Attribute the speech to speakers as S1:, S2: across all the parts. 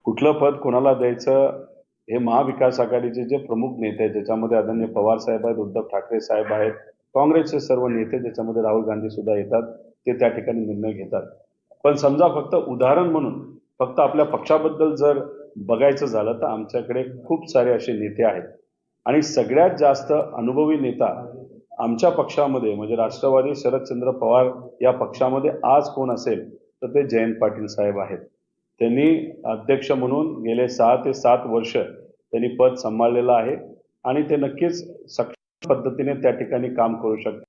S1: कुठलं पद कोणाला द्यायचं हे महाविकास आघाडीचे जे प्रमुख नेते आहेत, ज्याच्यामध्ये आदरणीय पवार साहेब आहेत, उद्धव ठाकरे साहेब आहेत, काँग्रेसचे सर्व नेते, ज्याच्यामध्ये राहुल गांधी सुद्धा येतात, ते त्या ठिकाणी निर्णय घेतात. पण समजा फक्त उदाहरण म्हणून फक्त आपल्या पक्षाबद्दल जर बघायचं झालं तर आमच्याकडे खूप सारे असे नेते आहेत आणि सगळ्यात जास्त अनुभवी नेता आमच्या पक्षामध्ये म्हणजे राष्ट्रवादी शरदचंद्र पवार या पक्षामध्ये आज कोण असेल तर ते जयंत पाटील साहेब आहेत. त्यांनी अध्यक्ष म्हणून गेले 6 ते 7 वर्ष त्यांनी पद सांभाळलेलं आहे आणि ते नक्कीच सक्षम पद्धतीने त्या ठिकाणी काम करू शकतात.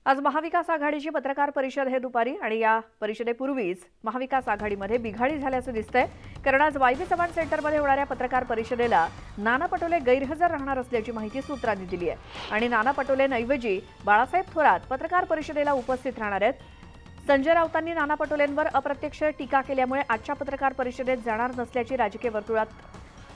S2: आज महाविकास आघाडीची पत्रकार परिषद हे दुपारी आणि या परिषदेपूर्वीच महाविकास आघाडीमध्ये बिघाडी झाल्याचं दिसतंय. कारण आज वायबी चव्हाण सेंटरमध्ये होणाऱ्या पत्रकार परिषदेला नाना पटोले गैरहजर राहणार असल्याची माहिती सूत्रांनी दिली आहे आणि नाना पटोलेंऐवजी बाळासाहेब थोरात पत्रकार परिषदेला उपस्थित राहणार आहेत. संजय राऊतांनी नाना पटोलेंवर अप्रत्यक्ष टीका केल्यामुळे आजच्या पत्रकार परिषदेत जाणार नसल्याची राजकीय वर्तुळात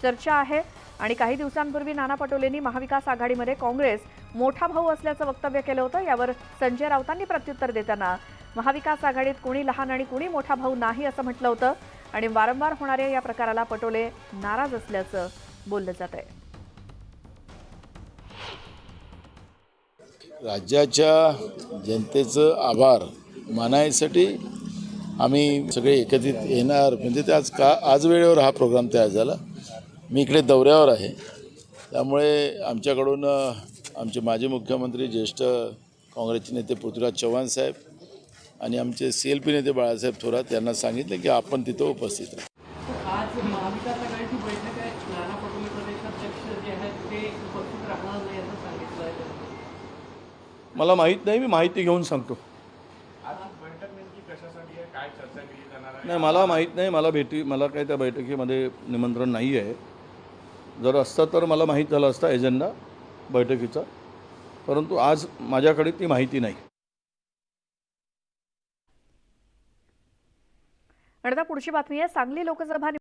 S2: चर्चा आहे आणि काही दिवसांपूर्वी नाना पटोलेंनी महाविकास आघाडीमध्ये काँग्रेस मोठा भाऊ असल्याचं वक्तव्य केलं होतं. यावर संजय राऊतांनी प्रत्युत्तर देताना महाविकास आघाडीत कोणी लहान आणि कोणी मोठा भाऊ नाही असं म्हटलं होतं आणि वारंवार होणाऱ्या या प्रकाराला पटोले नाराज असल्याचं बोललं जात आहे.
S3: राज्याच्या जनतेचं आभार मानायसाठी आम्ही सगळे एकत्रित येणार म्हणजे ते आज वेळेवर हा प्रोग्राम तयार झाला. मी इकडे दौऱ्यावर आहे त्यामुळे आमच्याकडून आमचे माजी मुख्यमंत्री ज्येष्ठ काँग्रेसचे नेते पृथ्वीराज चव्हाण साहेब आणि आमचे CLP नेते बाळासाहेब थोरात यांना सांगितले की आपण तिथं उपस्थित राहू.
S4: आज महाविकास आघाडीची बैठक आहे. नाना पटोले प्रदेशाध्यक्ष जे आहेत ते उपस्थित राहणार नाही असं सांगितलं आहे.
S5: मला माहीत नाही, मी माहिती घेऊन सांगतो. नाही मला माहीत नाही, मला काही त्या बैठकीमध्ये निमंत्रण नाही आहे. जर असतं तर मला माहीत झालं असता एजेंडा बैठकीचा, परंतु आज माझ्याकडे ती माहिती नाही.
S2: आणि आता पुढची बातमी आहे. सांगली लोकसभा